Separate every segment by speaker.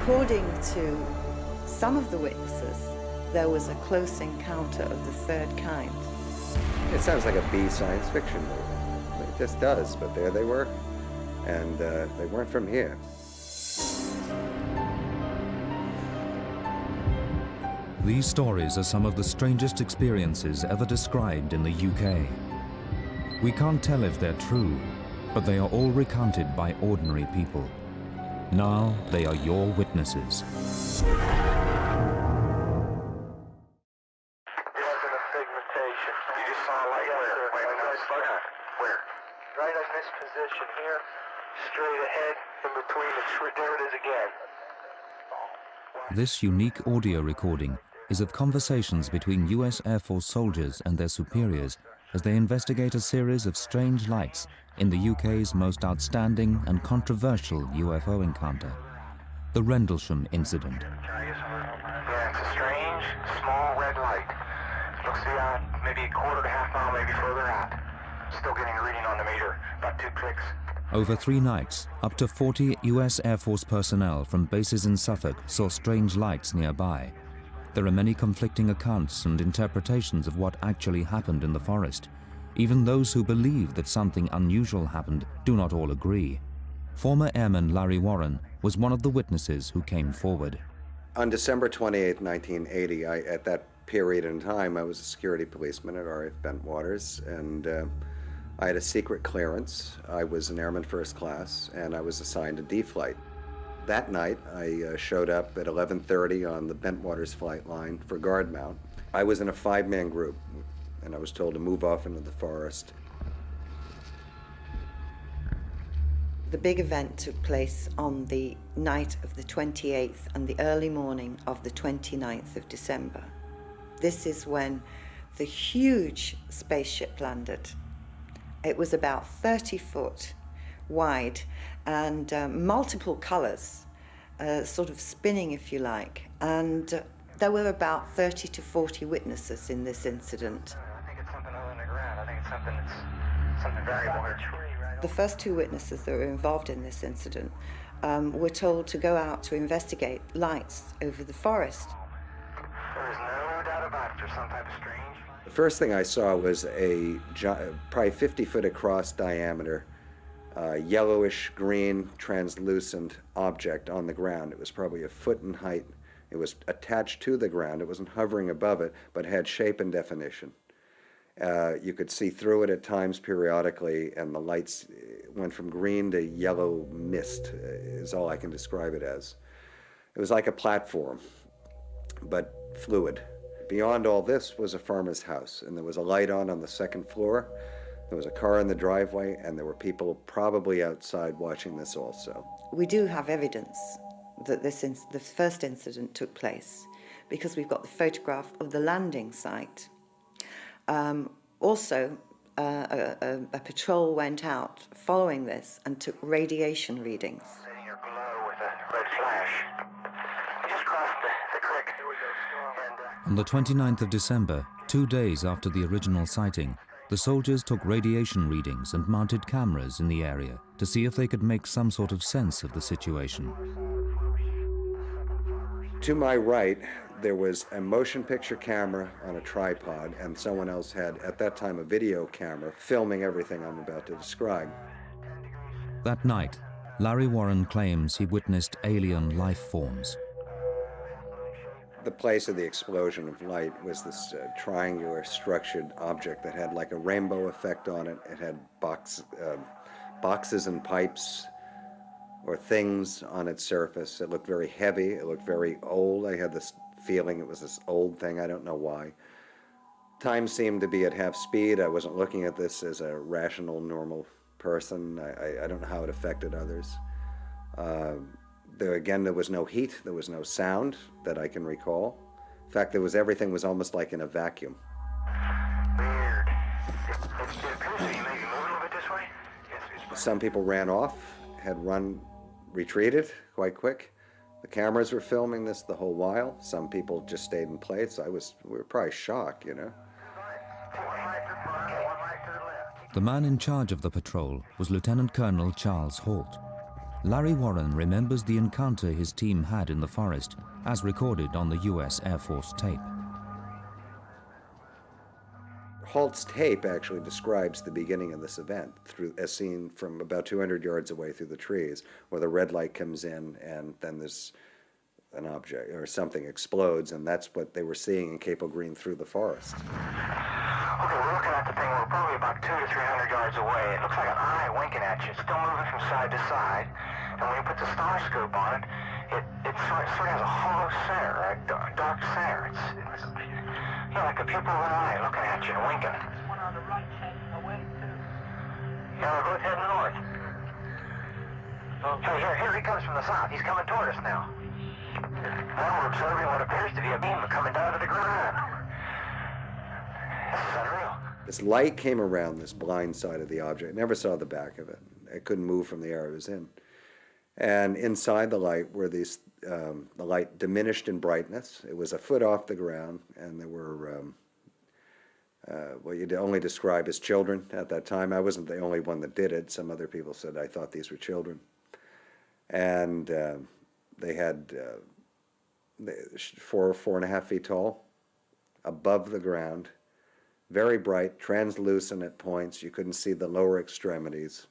Speaker 1: According to some of the witnesses, there was a close encounter of the third kind.
Speaker 2: It sounds like a B science fiction movie. It just does, but there they were, and they weren't from here.
Speaker 3: These stories are some of the strangest experiences ever described in the UK. We can't tell if they're true, but they are all recounted by ordinary people. Now they are your witnesses.
Speaker 4: Right in this position here, straight ahead, in between there it is again.
Speaker 3: This unique audio recording is of conversations between US Air Force soldiers and their superiors as they investigate a series of strange lights in the UK's most outstanding and controversial UFO encounter, the Rendlesham incident.
Speaker 4: Yeah, it's a strange, small red light. Looks to be maybe a quarter to half mile, maybe further out. Still getting a reading on the meter, about 2 clicks.
Speaker 3: Over 3 nights, up to 40 US Air Force personnel from bases in Suffolk saw strange lights nearby. There are many conflicting accounts and interpretations of what actually happened in the forest. Even those who believe that something unusual happened do not all agree. Former Airman Larry Warren was one of the witnesses who came forward.
Speaker 2: On December 28, 1980, at that period in time, I was a security policeman at RAF Bentwaters, and I had a secret clearance. I was an airman first class, and I was assigned a D flight. That night, I showed up at 11:30 on the Bentwaters flight line for guard mount. I was in a 5-man group, and I was told to move off into the forest.
Speaker 1: The big event took place on the night of the 28th and the early morning of the 29th of December. This is when the huge spaceship landed. It was about 30 foot wide and multiple colors, sort of spinning, if you like. And there were about 30 to 40 witnesses in this incident.
Speaker 4: I think it's something other than the ground. I think it's something variable here.
Speaker 1: The first 2 witnesses that were involved in this incident were told to go out to investigate lights over the forest.
Speaker 4: There is no doubt about it. There's some type of strange.
Speaker 2: The first thing I saw was a probably 50-foot across diameter, yellowish green translucent object on the ground. It was probably a foot in height. It was attached to the ground. It wasn't hovering above it, but had shape and definition. You could see through it at times periodically, and the lights went from green to yellow mist, is all I can describe it as. It was like a platform, but fluid. Beyond all this was a farmer's house, and there was a light on the second floor. There was a car in the driveway, and there were people probably outside watching this also.
Speaker 1: We do have evidence that the first incident took place because we've got the photograph of the landing site. Also, a patrol went out following this and took radiation readings.
Speaker 4: Sitting here below with a red flash. We just crossed the creek. Here we go.
Speaker 3: On the 29th of December, 2 days after the original sighting, the soldiers took radiation readings and mounted cameras in the area to see if they could make some sort of sense of the situation.
Speaker 2: To my right, there was a motion picture camera on a tripod, and someone else had, at that time, a video camera filming everything I'm about to describe.
Speaker 3: That night, Larry Warren claims he witnessed alien life forms.
Speaker 2: The place of the explosion of light was this triangular structured object that had like a rainbow effect on it. It had boxes and pipes or things on its surface. It looked very heavy. It looked very old. I had this feeling it was this old thing. I don't know why. Time seemed to be at half speed. I wasn't looking at this as a rational, normal person. I don't know how it affected others. There was no heat. There was no sound that I can recall. In fact, everything was almost like in a vacuum.
Speaker 4: Weird. It appears to be maybe moving a little bit this way.
Speaker 2: Some people ran off, retreated quite quick. The cameras were filming this the whole while. Some people just stayed in place. We were probably shocked, you know.
Speaker 3: The man in charge of the patrol was Lieutenant Colonel Charles Holt. Larry Warren remembers the encounter his team had in the forest, as recorded on the US Air Force tape.
Speaker 2: Halt's tape actually describes the beginning of this event, as seen from about 200 yards away through the trees, where the red light comes in and then there's an object or something explodes, and that's what they were seeing in Capel Green through the forest.
Speaker 4: Okay, we're looking at the thing. We're probably about 200 to 300 yards away. It looks like an eye winking at you. It's still moving from side to side. And when you put the star scope on it, it sort of has a hollow center, a dark center. It's like a pupil of an eye looking at you and winking.
Speaker 5: There's one on the right heading away too.
Speaker 4: Yeah, we're both heading north. Here he comes from the south. He's coming toward us now. Now we're observing what appears to be a beam coming down to the ground. This is unreal.
Speaker 2: This light came around this blind side of the object. Never saw the back of it. It couldn't move from the area it was in. And inside the light were these, the light diminished in brightness. It was a foot off the ground, and there were what you'd only describe as children at that time. I wasn't the only one that did it. Some other people said I thought these were children. And they had 4.5 feet tall, above the ground, very bright, translucent at points. You couldn't see the lower extremities,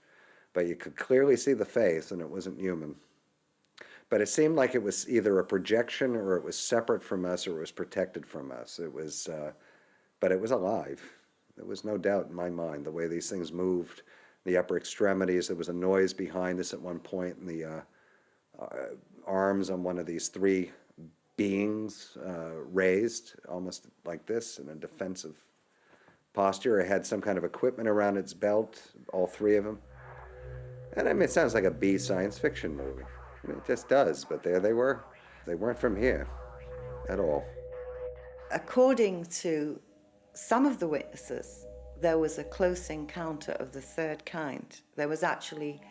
Speaker 2: but you could clearly see the face, and it wasn't human. But it seemed like it was either a projection, or it was separate from us, or it was protected from us. It was, but it was alive. There was no doubt in my mind the way these things moved, the upper extremities. There was a noise behind us at one point, and the arms on one of these three beings raised, almost like this, in a defensive posture. It had some kind of equipment around its belt, all three of them. And I mean, it sounds like a B science fiction movie. I mean, it just does, but there they were. They weren't from here at all.
Speaker 1: According to some of the witnesses, there was a close encounter of the third kind. There was actually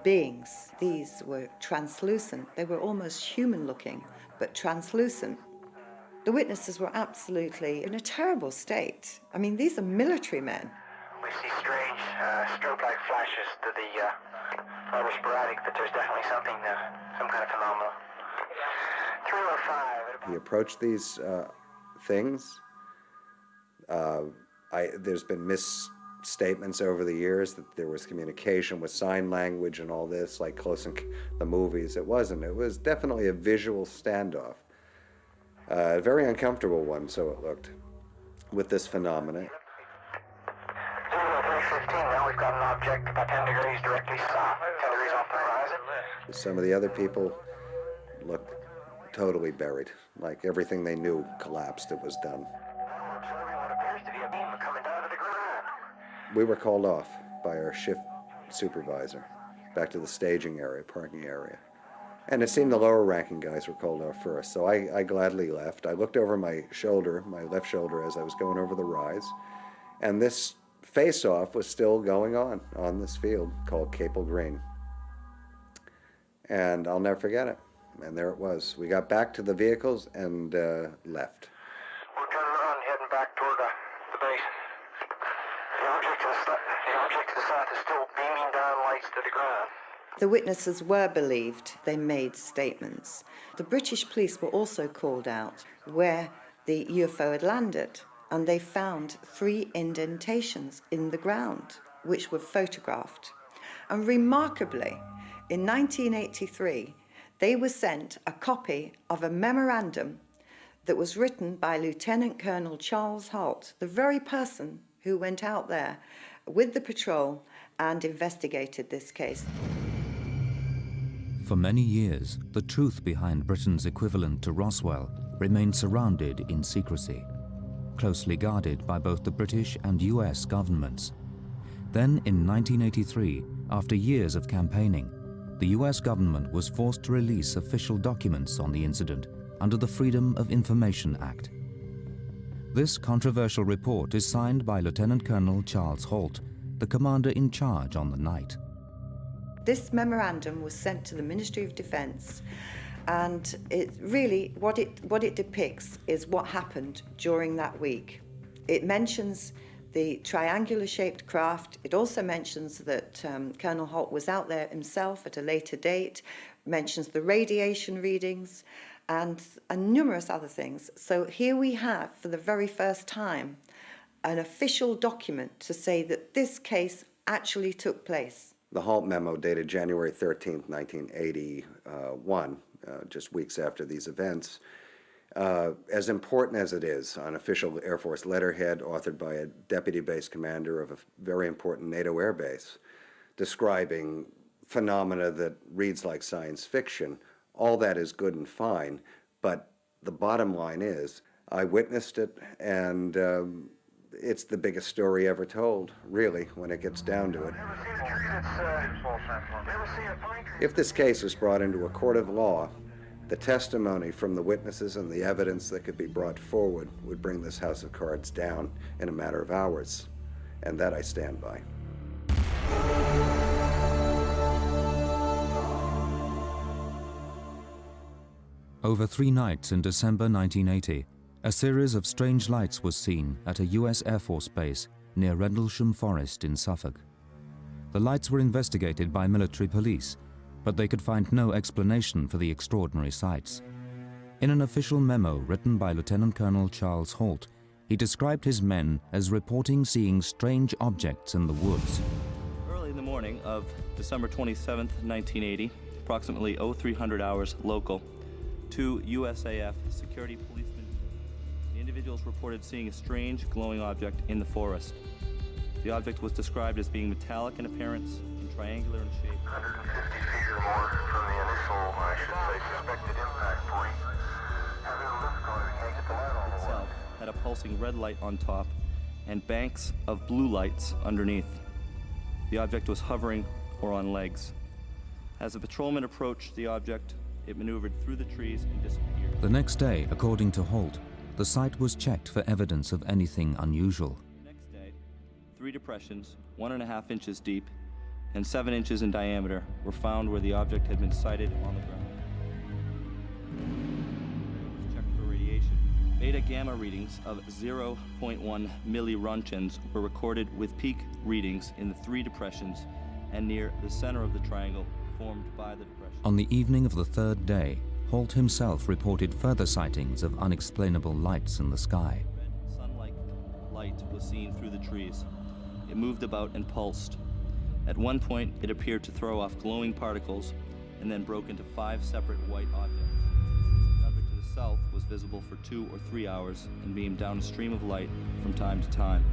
Speaker 1: beings. These were translucent. They were almost human-looking, but translucent. The witnesses were absolutely in a terrible state. I mean, these are military men.
Speaker 4: We see strange strobe-like flashes to the rather sporadic, but there's definitely something, some kind of phenomenon. 305.
Speaker 2: He approached these things. There's been misstatements over the years that there was communication with sign language and all this, like close in the movies. It wasn't. It was definitely a visual standoff. A very uncomfortable one, so it looked, with this phenomenon.
Speaker 4: 315, now we've got an object about 10 degrees directly south, 10 degrees off the horizon.
Speaker 2: Some of the other people looked totally buried, like everything they knew collapsed. It was done.
Speaker 4: We're observing what appears to be a beam coming down to the ground.
Speaker 2: We were called off by our shift supervisor back to the staging area, parking area. And it seemed the lower ranking guys were called off first, so I gladly left. I looked over my shoulder, my left shoulder, as I was going over the rise, and this face-off was still going on this field called Capel Green. And I'll never forget it. And there it was. We got back to the vehicles and left.
Speaker 4: We're turning around, heading back toward the base. The object to the south is still beaming down lights to the ground.
Speaker 1: The witnesses were believed. They made statements. The British police were also called out where the UFO had landed, and they found 3 indentations in the ground, which were photographed. And remarkably, in 1983, they were sent a copy of a memorandum that was written by Lieutenant Colonel Charles Halt, the very person who went out there with the patrol and investigated this case.
Speaker 3: For many years, the truth behind Britain's equivalent to Roswell remained surrounded in secrecy, closely guarded by both the British and US governments. Then in 1983, after years of campaigning, the US government was forced to release official documents on the incident under the Freedom of Information Act. This controversial report is signed by Lieutenant Colonel Charles Halt, the commander in charge on the night.
Speaker 1: This memorandum was sent to the Ministry of Defence, and it really, what it depicts is what happened during that week. It mentions the triangular-shaped craft. It also mentions that Colonel Holt was out there himself at a later date, mentions the radiation readings, and numerous other things. So here we have, for the very first time, an official document to say that this case actually took place.
Speaker 2: The Holt memo, dated January 13th, 1981, just weeks after these events, as important as it is, on official Air Force letterhead, authored by a deputy base commander of a very important NATO air base, describing phenomena that reads like science fiction. All that is good and fine, but the bottom line is, I witnessed it, and it's the biggest story ever told, really, when it gets down to it. If this case was brought into a court of law, the testimony from the witnesses and the evidence that could be brought forward would bring this house of cards down in a matter of hours, and that I stand by.
Speaker 3: Over 3 nights in December 1980, a series of strange lights was seen at a US Air Force base near Rendlesham Forest in Suffolk. The lights were investigated by military police, but they could find no explanation for the extraordinary sights. In an official memo written by Lieutenant Colonel Charles Holt, he described his men as reporting seeing strange objects in the woods.
Speaker 6: Early in the morning of December 27th, 1980, approximately 0300 hours local, 2 USAF security policemen, the individuals reported seeing a strange glowing object in the forest. The object was described as being metallic in appearance and triangular in shape.
Speaker 4: 150 feet or more from the initial, I should say, suspected impact point. Having a lift car, we can't get the light on the
Speaker 6: Itself had a pulsing red light on top and banks of blue lights underneath. The object was hovering or on legs. As the patrolman approached the object, it maneuvered through the trees and disappeared.
Speaker 3: The next day, according to Holt, the site was checked for evidence of anything unusual.
Speaker 6: The next day, 3 depressions, 1.5 inches deep and 7 inches in diameter, were found where the object had been sighted on the ground. It was checked for radiation. Beta-gamma readings of 0.1 milliroentgens were recorded with peak readings in the 3 depressions and near the center of the triangle formed by the depression.
Speaker 3: On the evening of the 3rd day, Holt himself reported further sightings of unexplainable lights in the sky.
Speaker 6: Red sun-like light was seen through the trees. It moved about and pulsed. At one point, it appeared to throw off glowing particles and then broke into 5 separate white objects. The object to the south was visible for 2 or 3 hours and beamed down a stream of light from time to time.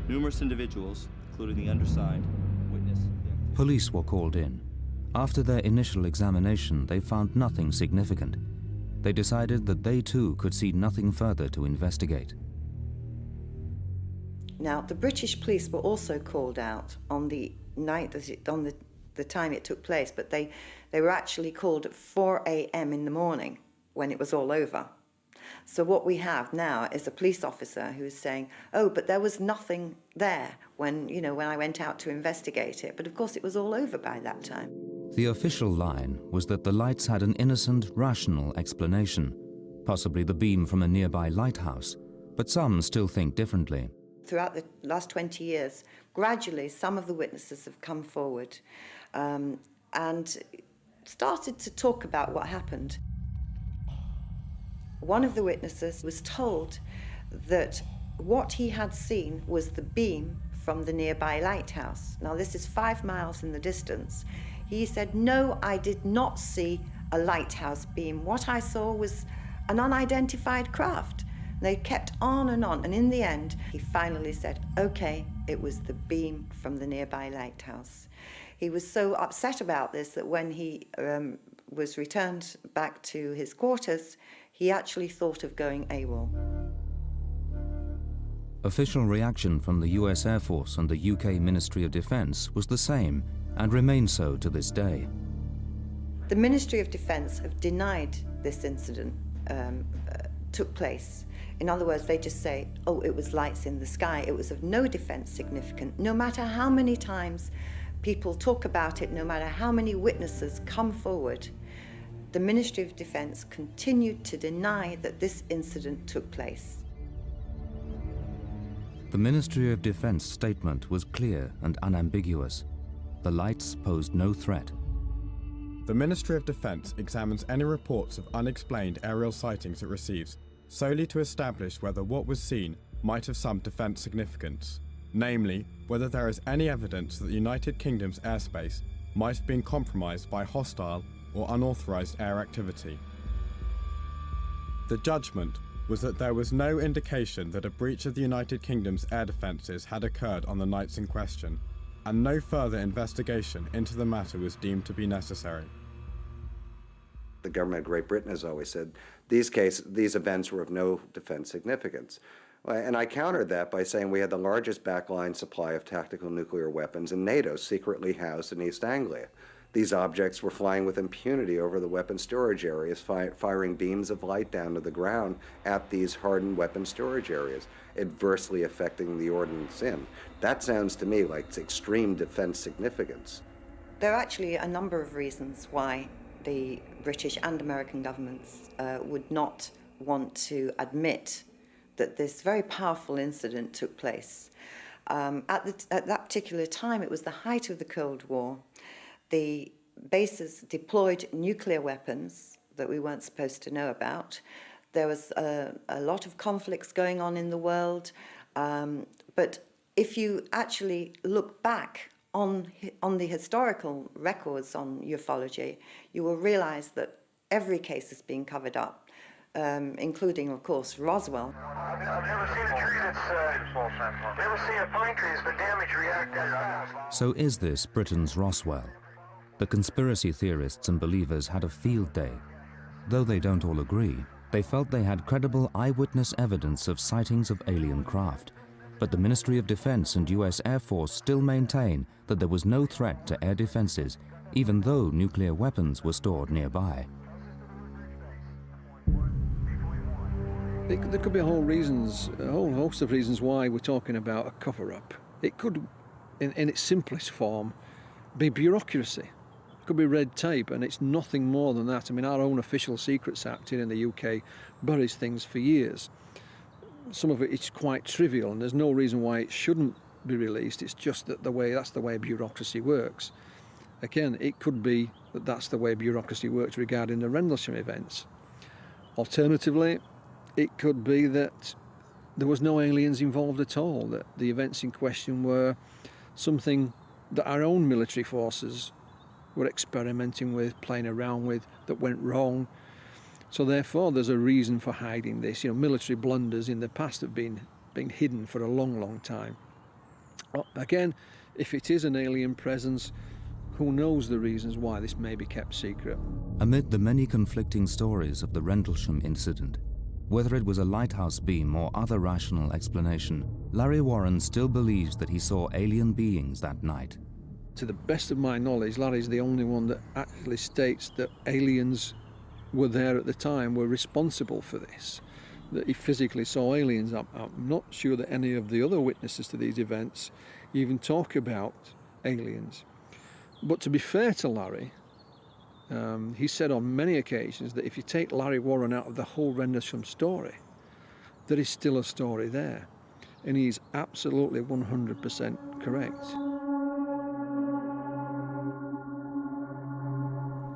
Speaker 6: Numerous individuals, including the undersigned, witnessed the activity.
Speaker 3: Police were called in. After their initial examination, they found nothing significant. They decided that they too could see nothing further to investigate.
Speaker 1: Now, the British police were also called out on the night, on the time it took place, but they were actually called at 4 a.m. in the morning when it was all over. So what we have now is a police officer who is saying, oh, but there was nothing there when I went out to investigate it. But of course it was all over by that time.
Speaker 3: The official line was that the lights had an innocent, rational explanation, possibly the beam from a nearby lighthouse, but some still think differently.
Speaker 1: Throughout the last 20 years, gradually some of the witnesses have come forward and started to talk about what happened. One of the witnesses was told that what he had seen was the beam from the nearby lighthouse. Now, this is 5 miles in the distance. He said, no, I did not see a lighthouse beam. What I saw was an unidentified craft. They kept on, and in the end, he finally said, okay, it was the beam from the nearby lighthouse. He was so upset about this that when he was returned back to his quarters, he actually thought of going AWOL.
Speaker 3: Official reaction from the US Air Force and the UK Ministry of Defence was the same and remains so to this day.
Speaker 1: The Ministry of Defence have denied this incident took place. In other words, they just say, oh, it was lights in the sky. It was of no defence significance. No matter how many times people talk about it, no matter how many witnesses come forward, the Ministry of Defence continued to deny that this incident took place.
Speaker 3: The Ministry of Defense statement was clear and unambiguous. The lights posed no threat.
Speaker 7: The Ministry of Defense examines any reports of unexplained aerial sightings it receives solely to establish whether what was seen might have some defense significance, namely, whether there is any evidence that the United Kingdom's airspace might have been compromised by hostile or unauthorized air activity. The judgment was that there was no indication that a breach of the United Kingdom's air defences had occurred on the nights in question, and no further investigation into the matter was deemed to be necessary.
Speaker 2: The government of Great Britain has always said these events were of no defense significance. And I countered that by saying we had the largest backline supply of tactical nuclear weapons in NATO secretly housed in East Anglia. These objects were flying with impunity over the weapon storage areas, firing beams of light down to the ground at these hardened weapon storage areas, adversely affecting the ordnance in. That sounds to me like extreme defense significance.
Speaker 1: There are actually a number of reasons why the British and American governments would not want to admit that this very powerful incident took place. At that particular time, it was the height of the Cold War. The bases deployed nuclear weapons that we weren't supposed to know about. There was a lot of conflicts going on in the world. But if you actually look back on the historical records on ufology, you will realize that every case is being covered up, including, of course, Roswell.
Speaker 4: I've never seen a tree that's, never seen a pine tree that's been damaged react that fast.
Speaker 3: So is this Britain's Roswell? The conspiracy theorists and believers had a field day. Though they don't all agree, they felt they had credible eyewitness evidence of sightings of alien craft. But the Ministry of Defense and US Air Force still maintain that there was no threat to air defenses, even though nuclear weapons were stored nearby.
Speaker 8: There could be a whole host of reasons why we're talking about a cover-up. It could, in its simplest form, be bureaucracy. It could be red tape, and it's nothing more than that. I mean, our own Official Secrets Act here in the UK buries things for years. Some of it is quite trivial, and there's no reason why it shouldn't be released. It's just that that's the way bureaucracy works. Again, it could be that that's the way bureaucracy works regarding the Rendlesham events. Alternatively, it could be that there was no aliens involved at all, that the events in question were something that our own military forces were experimenting with, playing around with, that went wrong. So therefore there's a reason for hiding this. Military blunders in the past have been hidden for a long, long time. Again, if it is an alien presence, who knows the reasons why this may be kept secret.
Speaker 3: Amid the many conflicting stories of the Rendlesham incident, whether it was a lighthouse beam or other rational explanation, Larry Warren still believes that he saw alien beings that night.
Speaker 8: To the best of my knowledge, Larry's the only one that actually states that aliens were there at the time, were responsible for this, that he physically saw aliens. I'm not sure that any of the other witnesses to these events even talk about aliens. But to be fair to Larry, he said on many occasions that if you take Larry Warren out of the whole Rendlesham story, there is still a story there. And he's absolutely 100% correct.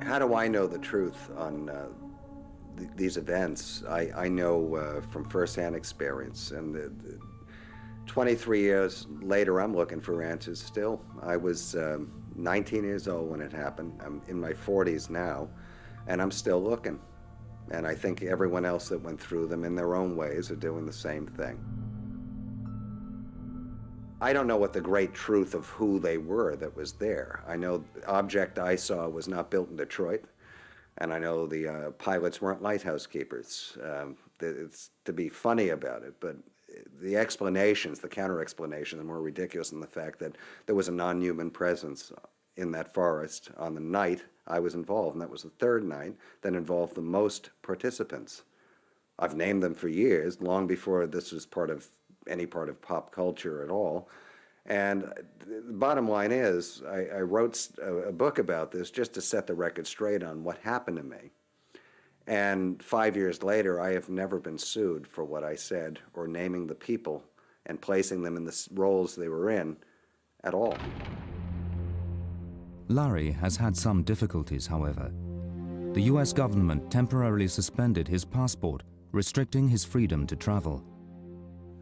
Speaker 2: How do I know the truth on these events? I know from firsthand experience, and 23 years later, I'm looking for answers still. I was 19 years old when it happened. I'm in my 40s now, and I'm still looking. And I think everyone else that went through them in their own ways are doing the same thing. I don't know what the great truth of who they were that was there. I know the object I saw was not built in Detroit, and I know the pilots weren't lighthouse keepers. It's to be funny about it, but the explanations, the counter-explanations, are more ridiculous than the fact that there was a non-human presence in that forest on the night I was involved, and that was the third night that involved the most participants. I've named them for years, long before this was any part of pop culture at all. And the bottom line is, I wrote a book about this just to set the record straight on what happened to me. And 5 years later, I have never been sued for what I said or naming the people and placing them in the roles they were in at all.
Speaker 3: Larry has had some difficulties, however. The US government temporarily suspended his passport, restricting his freedom to travel.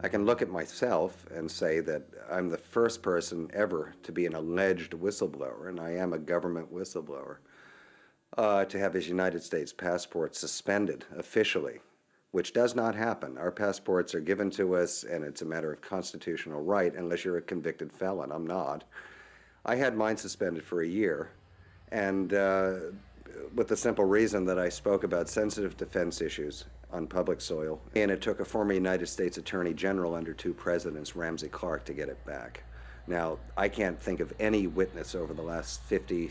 Speaker 2: I can look at myself and say that I'm the first person ever to be an alleged whistleblower, and I am a government whistleblower, to have his United States passport suspended officially, which does not happen. Our passports are given to us, and it's a matter of constitutional right, unless you're a convicted felon. I'm not. I had mine suspended for a year, and with the simple reason that I spoke about sensitive defense issues on public soil, and it took a former United States Attorney General under 2 presidents, Ramsey Clark, to get it back. Now, I can't think of any witness over the last 50,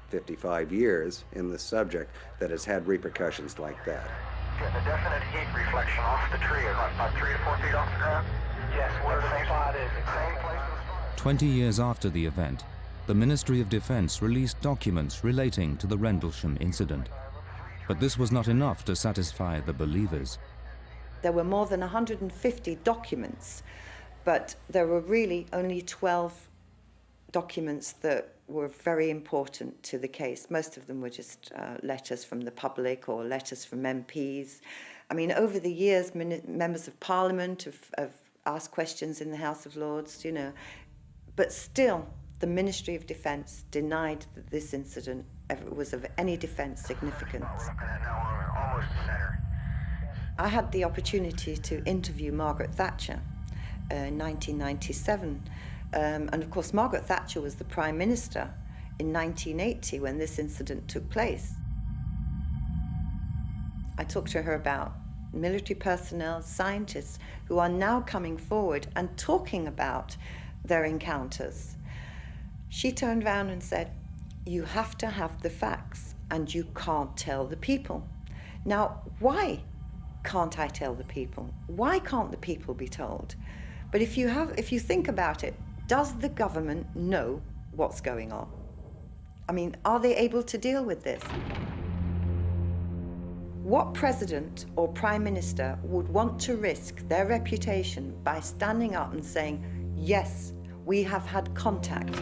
Speaker 2: 55 years in this subject that has had repercussions like that.
Speaker 4: Getting a definite heat reflection off the tree, about 3 to 4 feet off the ground. Yes, where the same spot is, same place as the spot.
Speaker 3: 20 years after the event, the Ministry of Defense released documents relating to the Rendlesham incident. But this was not enough to satisfy the believers.
Speaker 1: There were more than 150 documents, but there were really only 12 documents that were very important to the case. Most of them were just letters from the public or letters from MPs. I mean, over the years, members of Parliament have asked questions in the House of Lords, you know, but still, the Ministry of Defence denied that this incident was of any defence significance. I had the opportunity to interview Margaret Thatcher in 1997. And of course, Margaret Thatcher was the Prime Minister in 1980 when this incident took place. I talked to her about military personnel, scientists who are now coming forward and talking about their encounters. She turned around and said, "You have to have the facts and you can't tell the people." Now, why can't I tell the people? Why can't the people be told? But if you think about it, does the government know what's going on? I mean, are they able to deal with this? What president or prime minister would want to risk their reputation by standing up and saying, "Yes, we have had contact"?